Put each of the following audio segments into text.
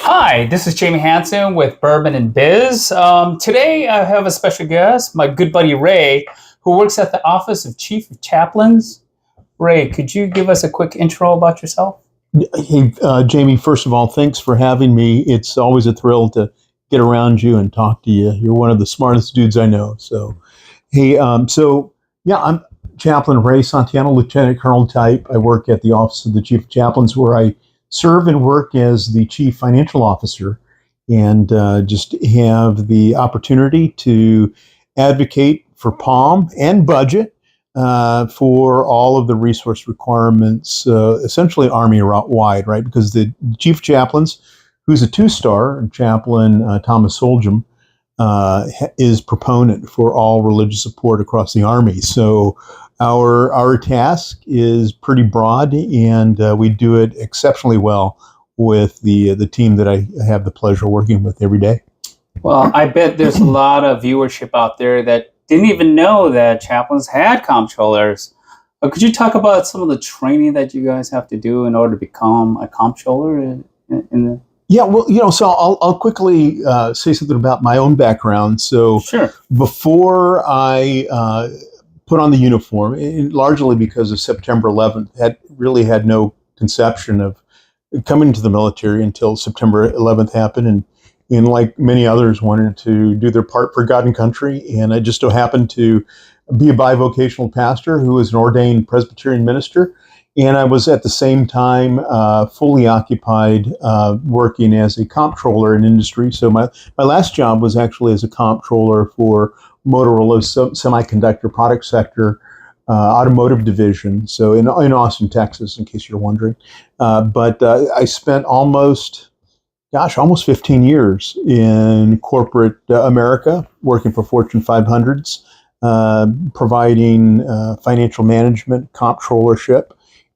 Hi, this is Jayme Hansen with Bourbon and Biz. Today I have a special guest, my good buddy Ray, who works at the office of Chief of Chaplains. Ray, could you give us a quick intro about yourself? Hey, Jayme, first of all, thanks for having me. It's always a thrill to get around you and talk to you. You're one of the smartest dudes I know. So I'm Chaplain Ray Santiano, Lieutenant Colonel type. I work at the Office of the Chief of Chaplains, where I serve and work as the Chief Financial Officer, and just have the opportunity to advocate for POM and budget for all of the resource requirements, essentially Army-wide, right? Because the Chief of Chaplains, who's a two-star, Chaplain Thomas Soljum, is proponent for all religious support across the Army. So our task is pretty broad, and we do it exceptionally well with the team that I have the pleasure of working with every day. Well, I bet there's a lot of viewership out there that didn't even know that chaplains had comptrollers. Could you talk about some of the training that you guys have to do in order to become a comptroller? Yeah, well, so I'll quickly say something about my own background. So Sure. Before I put on the uniform, and largely because of September 11th, had no conception of coming to the military until September 11th happened, and like many others, wanted to do their part for God and country. And I just so happened to be a bivocational pastor who was an ordained Presbyterian minister. And I was at the same time fully occupied working as a comptroller in industry. So my last job was actually as a comptroller for Motorola's semiconductor product sector automotive division. So in Austin, Texas, in case you're wondering. But I spent almost 15 years in corporate America, working for Fortune 500s, providing financial management, comptrollership.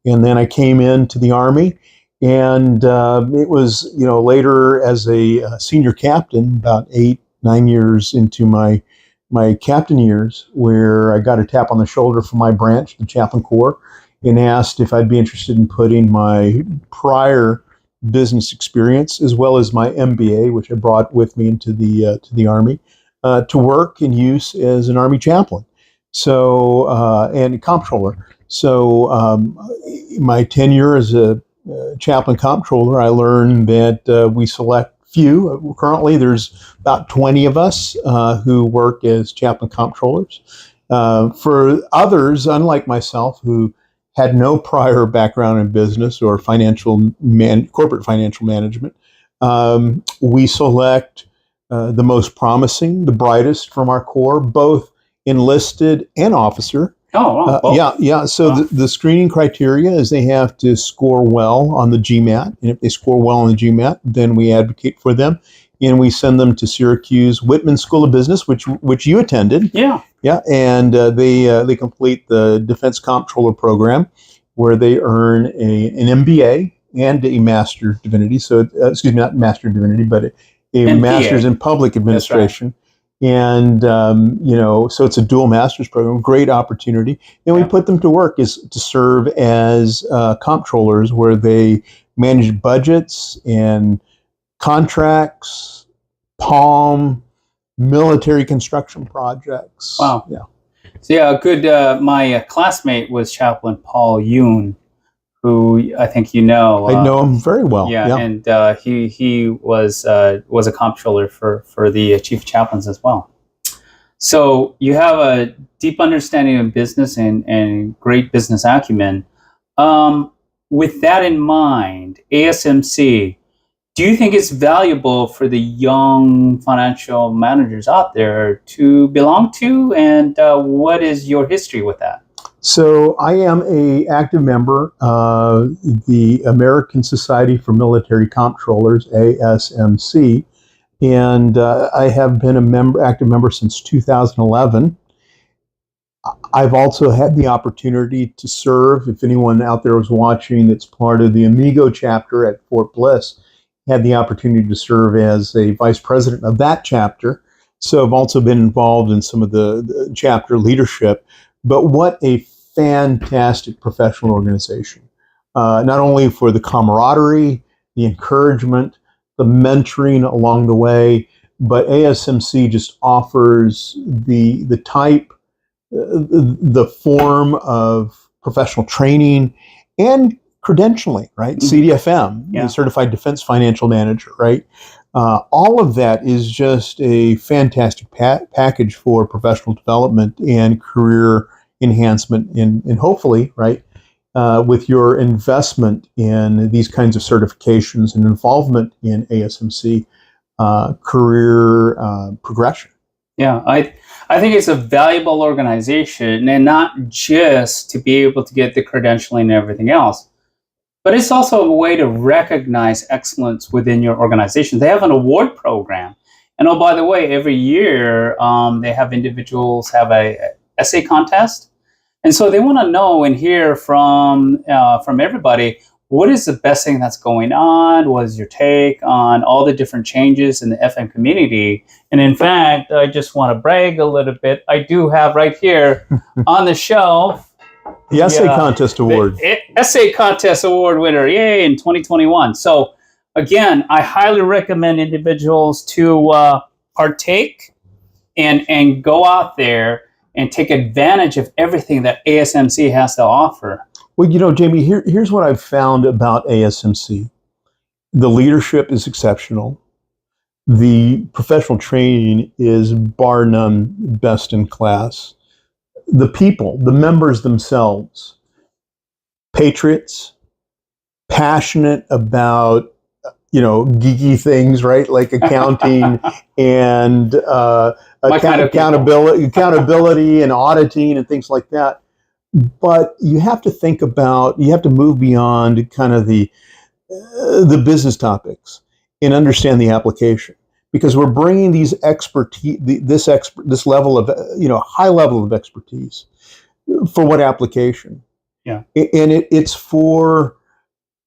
And then I came into the Army, and it was, later as a senior captain, about 8-9 years into my captain years, where I got a tap on the shoulder from my branch, the Chaplain Corps, and asked if I'd be interested in putting my prior business experience, as well as my MBA, which I brought with me into the Army, to work and use as an Army chaplain. So and comptroller. So my tenure as a chaplain comptroller, I learned that we select few. Currently, there's about 20 of us who work as chaplain comptrollers. For others, unlike myself, who had no prior background in business or corporate financial management, we select the most promising, the brightest from our Corps, both enlisted and officer. Oh, wow. Yeah. So Wow. the screening criteria is they have to score well on the GMAT, and if they score well on the GMAT, then we advocate for them, and we send them to Syracuse Whitman School of Business, which you attended. Yeah. Yeah, and they complete the Defense Comptroller program, where they earn an MBA and a Master of Divinity. So excuse me, not Master of Divinity, but a MPA. Master's in Public Administration. And, so it's a dual master's program, great opportunity. And we put them to work is to serve as comptrollers, where they manage budgets and contracts, POM, military construction projects. Wow. Yeah. So my classmate was Chaplain Paul Yoon, who I think you know. I know him very well. Yeah. And he was a comptroller for the Chief of Chaplains as well. So you have a deep understanding of business and great business acumen. With that in mind, ASMC, do you think it's valuable for the young financial managers out there to belong to? And what is your history with that? So I am an active member of the American Society for Military Comptrollers, ASMC, and I have been active member since 2011. I've also had the opportunity to serve, if anyone out there was watching that's part of the Amigo chapter at Fort Bliss, had the opportunity to serve as a vice president of that chapter. So I've also been involved in some of the chapter leadership. But what a fantastic professional organization, not only for the camaraderie, the encouragement, the mentoring along the way. But ASMC just offers the type, the form of professional training and credentialing, right? CDFM, Yeah. Certified Defense Financial Manager, right? All of that is just a fantastic package for professional development and career enhancement, and hopefully, right, with your investment in these kinds of certifications and involvement in ASMC, career progression. Yeah, I think it's a valuable organization, and not just to be able to get the credentialing and everything else, but it's also a way to recognize excellence within your organization. They have an award program. And oh, by the way, every year they have individuals have a essay contest. And so they want to know and hear from everybody, what is the best thing that's going on? What is your take on all the different changes in the FM community? And in fact, I just want to brag a little bit. I do have right here on the shelf the Essay Contest Award. Essay Contest Award winner, yay, in 2021. So again, I highly recommend individuals to partake and go out there and take advantage of everything that ASMC has to offer. Well, Jayme, here's what I've found about ASMC. The leadership is exceptional. The professional training is bar none best in class. The people, the members themselves, patriots, passionate about, geeky things, right? Like accounting and accountability and auditing and things like that. But you have to move beyond kind of the business topics and understand the application, because we're bringing these expertise, this level of, high level of expertise for what application? Yeah. And it's for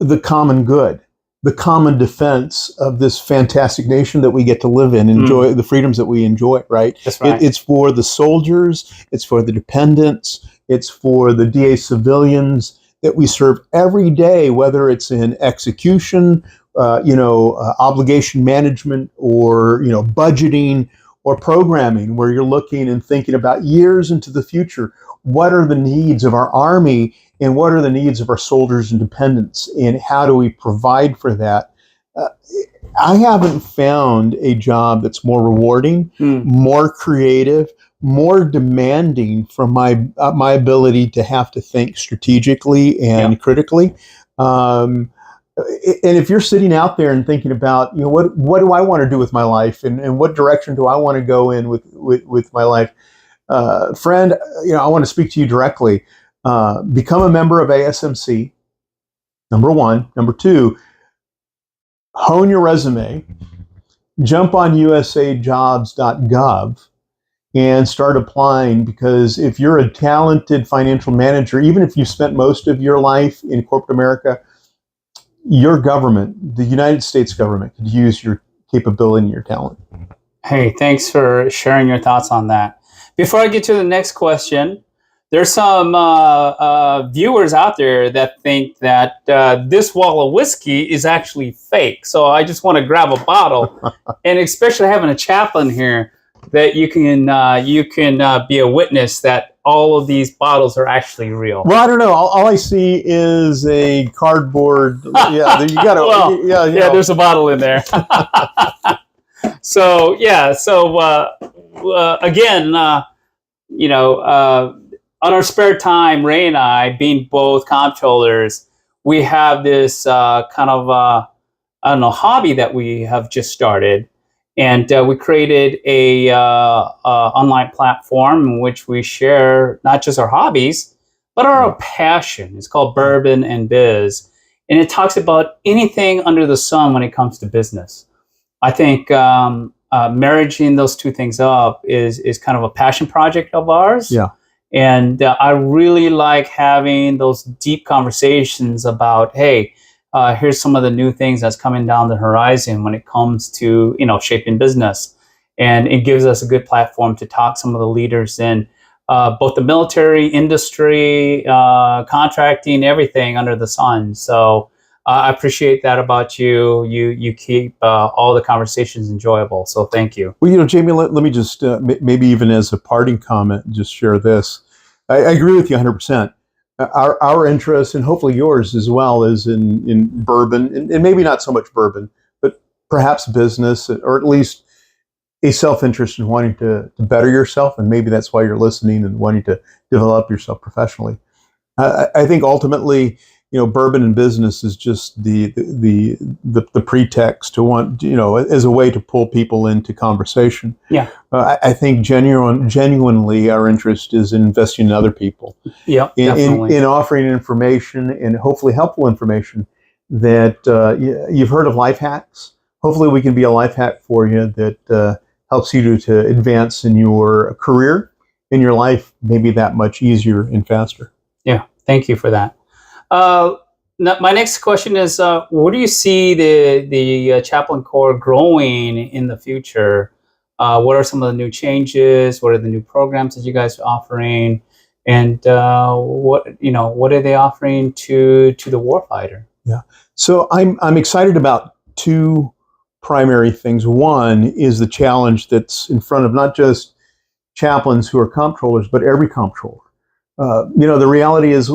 the common good, the common defense of this fantastic nation that we get to live in, enjoy the freedoms that we enjoy, right? That's right. It's for the soldiers, it's for the dependents, it's for the DA civilians that we serve every day, whether it's in execution, obligation management, or, budgeting or programming, where you're looking and thinking about years into the future. What are the needs of our Army, and what are the needs of our soldiers and dependents, and how do we provide for that? I haven't found a job that's more rewarding, more creative, more demanding from my ability to have to think strategically and critically. And if you're sitting out there and thinking about, what do I want to do with my life, and what direction do I want to go in with my life, friend, I want to speak to you directly. Become a member of ASMC, number one. Number two, hone your resume, jump on usajobs.gov and start applying, because if you're a talented financial manager, even if you spent most of your life in corporate America, your government, the United States government, could use your capability and your talent. Hey, thanks for sharing your thoughts on that. Before I get to the next question, there's some viewers out there that think that this wall of whiskey is actually fake. So I just want to grab a bottle, and especially having a chaplain here, that you can be a witness that all of these bottles are actually real. Well, I don't know. All I see is a cardboard. Yeah, you got to. Well, there's a bottle in there. So again, on our spare time, Ray and I, being both comptrollers, we have this hobby that we have just started. And we created a online platform in which we share not just our hobbies, but our passion. It's called Bourbon and Biz. And it talks about anything under the sun when it comes to business. I think marrying those two things up is kind of a passion project of ours. Yeah. And I really like having those deep conversations about, hey, here's some of the new things that's coming down the horizon when it comes to, shaping business. And it gives us a good platform to talk some of the leaders in both the military, industry, contracting, everything under the sun. So I appreciate that about you. You keep all the conversations enjoyable. So thank you. Well, Jayme, let me just maybe even as a parting comment, just share this. I agree with you 100%. Our interest, and hopefully yours as well, is in bourbon, and maybe not so much bourbon, but perhaps business, or at least a self-interest in wanting to better yourself, and maybe that's why you're listening and wanting to develop yourself professionally. I think ultimately, bourbon and business is just the pretext to want, as a way to pull people into conversation. Yeah. I think genuinely our interest is in investing in other people. Yeah, definitely. In offering information, and hopefully helpful information that you've heard of life hacks. Hopefully we can be a life hack for you that helps you to advance in your career, in your life, maybe that much easier and faster. Yeah, thank you for that. My next question is, where do you see the Chaplain Corps growing in the future? What are some of the new changes? What are the new programs that you guys are offering? And what are they offering to the warfighter? Yeah. So I'm excited about two primary things. One is the challenge that's in front of not just chaplains who are comptrollers, but every comptroller. The reality is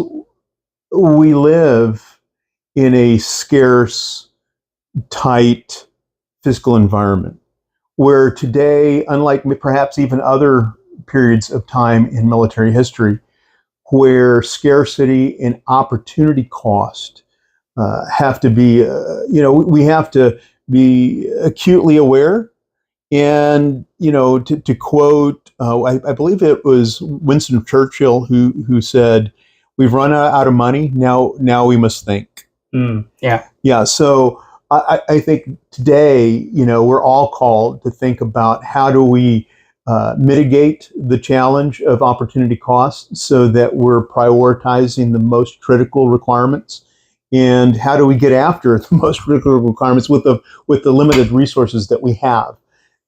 we live in a scarce, tight fiscal environment where today, unlike perhaps even other periods of time in military history, where scarcity and opportunity cost have to be, we have to be acutely aware. And, to quote, I believe it was Winston Churchill who said, "We've run out of money. Now we must think." Yeah. Yeah. So I think today, we're all called to think about how do we mitigate the challenge of opportunity costs so that we're prioritizing the most critical requirements, and how do we get after the most critical requirements with the limited resources that we have.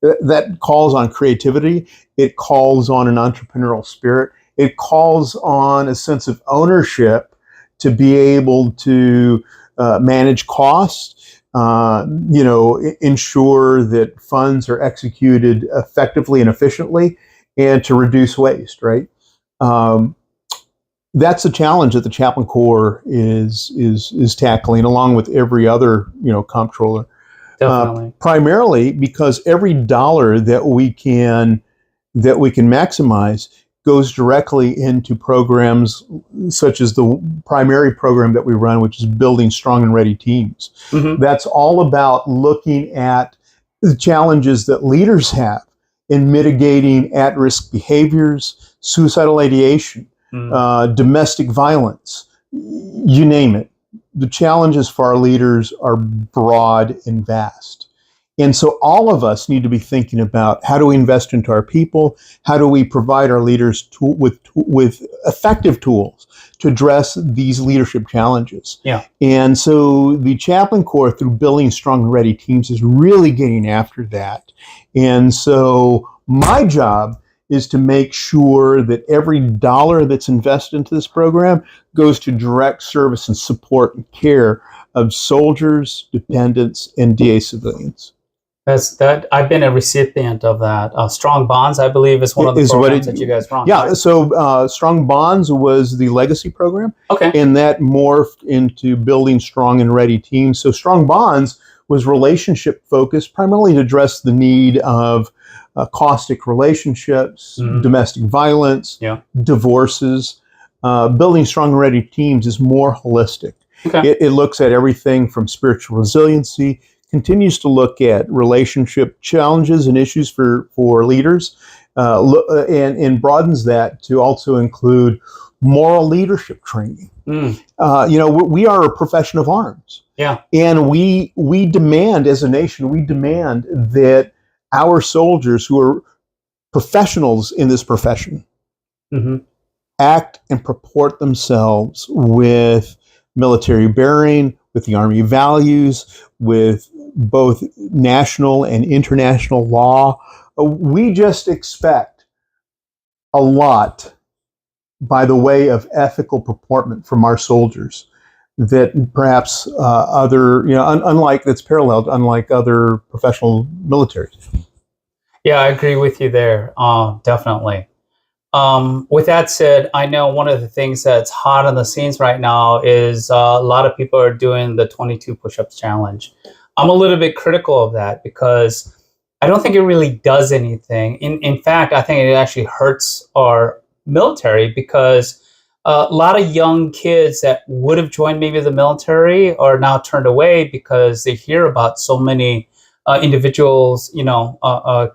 That calls on creativity. It calls on an entrepreneurial spirit. It calls on a sense of ownership to be able to manage costs, ensure that funds are executed effectively and efficiently, and to reduce waste, right? That's a challenge that the Chaplain Corps is tackling, along with every other comptroller. Definitely. Primarily because every dollar that we can maximize goes directly into programs such as the primary program that we run, which is building strong and ready teams. Mm-hmm. That's all about looking at the challenges that leaders have in mitigating at-risk behaviors, suicidal ideation, domestic violence, you name it. The challenges for our leaders are broad and vast. And so all of us need to be thinking about how do we invest into our people? How do we provide our leaders with effective tools to address these leadership challenges? Yeah. And so the Chaplain Corps, through building strong and ready teams, is really getting after that. And so my job is to make sure that every dollar that's invested into this program goes to direct service and support and care of soldiers, dependents, and DA civilians. I've been a recipient of that. Strong Bonds, I believe, is one of the programs that you guys run. Yeah, right? so Strong Bonds was the legacy program. Okay. And that morphed into building strong and ready teams. So Strong Bonds was relationship focused, primarily to address the need of caustic relationships, domestic violence, divorces. Building strong and ready teams is more holistic. Okay. It looks at everything from spiritual resiliency, continues to look at relationship challenges and issues for leaders, and broadens that to also include moral leadership training. We are a profession of arms. Yeah. And we demand, as a nation, we demand that our soldiers, who are professionals in this profession, act and purport themselves with military bearing, with the Army values, with both national and international law. We just expect a lot by the way of ethical purportment from our soldiers. that perhaps other, unlike that's paralleled, unlike other professional militaries. Yeah, I agree with you there. Definitely. With that said, I know one of the things that's hot on the scenes right now is a lot of people are doing the 22 push-ups challenge. I'm a little bit critical of that because I don't think it really does anything. In fact, I think it actually hurts our military because a lot of young kids that would have joined maybe the military are now turned away because they hear about so many individuals,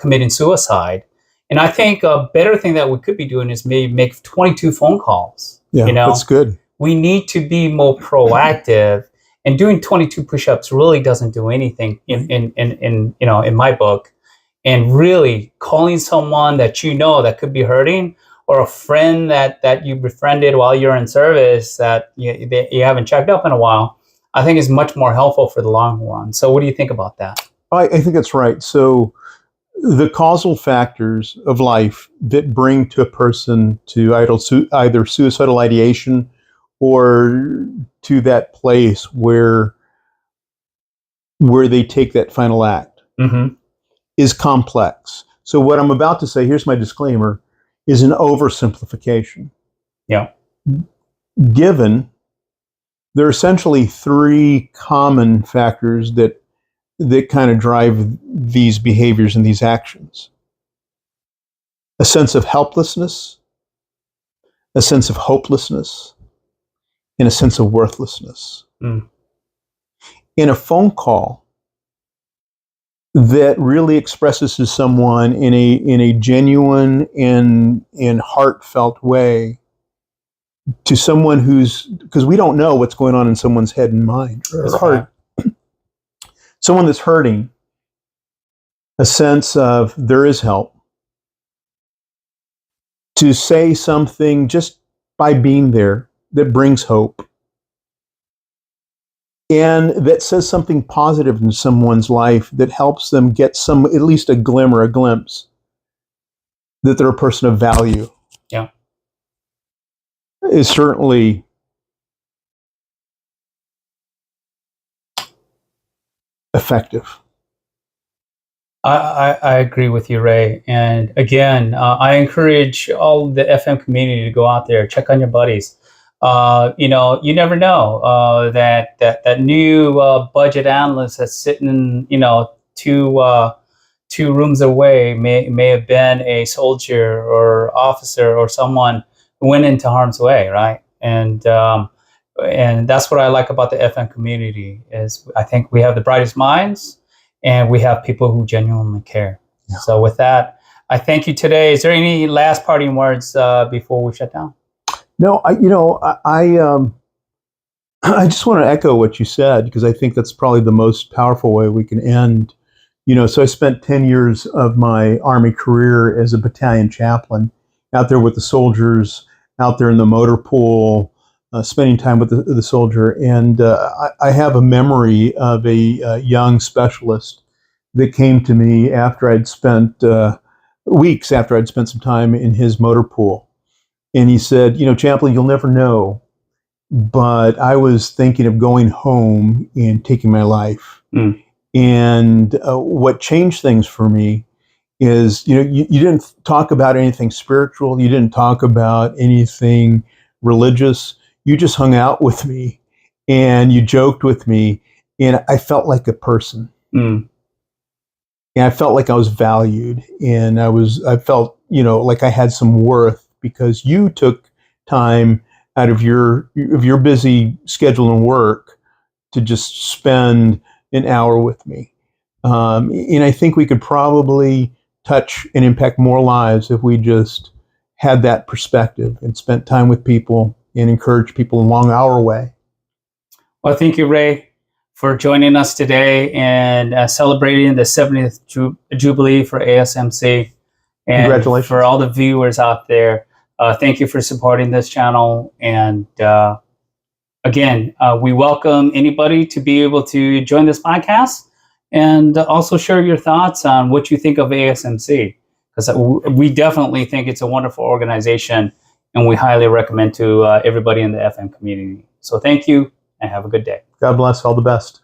committing suicide. And I think a better thing that we could be doing is maybe make 22 phone calls. Yeah, that's good. We need to be more proactive, and doing 22 push-ups really doesn't do anything in my book. And really calling someone that that could be hurting, or a friend that you befriended while you're in service that you haven't checked up in a while, I think is much more helpful for the long run. So what do you think about that? I think that's right. So the causal factors of life that bring to a person to either suicidal ideation or to that place where they take that final act is complex. So what I'm about to say, here's my disclaimer, is an oversimplification. Yeah. Given there are essentially three common factors that kind of drive these behaviors and these actions: a sense of helplessness, a sense of hopelessness, and a sense of worthlessness. In a phone call that really expresses to someone in a genuine and heartfelt way, to someone because we don't know what's going on in someone's head and mind or heart. Someone that's hurting, a sense of there is help. To say something just by being there that brings hope and that says something positive in someone's life that helps them get at least a glimmer, a glimpse that they're a person of value. Yeah. Is certainly effective. I agree with you, Ray. And again, I encourage all the FM community to go out there, check on your buddies. You never know that new budget analyst that's sitting, two rooms away may have been a soldier or officer or someone who went into harm's way, right? And that's what I like about the FM community is I think we have the brightest minds. And we have people who genuinely care. Yeah. So with that, I thank you today. Is there any last parting words before we shut down? No, I just want to echo what you said, because I think that's probably the most powerful way we can end. So I spent 10 years of my Army career as a battalion chaplain, out there with the soldiers, out there in the motor pool, spending time with the soldier. And I have a memory of a young specialist that came to me after I'd spent weeks after I'd spent some time in his motor pool. And he said, Chaplain, you'll never know, but I was thinking of going home and taking my life. And what changed things for me is, you didn't talk about anything spiritual. You didn't talk about anything religious. You just hung out with me and you joked with me, and I felt like a person. And I felt like I was valued, and I felt, like I had some worth because you took time out of your busy schedule and work to just spend an hour with me. And I think we could probably touch and impact more lives if we just had that perspective and spent time with people and encourage people along our way. Well, thank you, Ray, for joining us today and celebrating the 70th Jubilee for ASMC. And congratulations. For all the viewers out there, thank you for supporting this channel. And again, we welcome anybody to be able to join this podcast and also share your thoughts on what you think of ASMC, because we definitely think it's a wonderful organization and we highly recommend to everybody in the FM community. So thank you. and have a good day. God bless. All the best.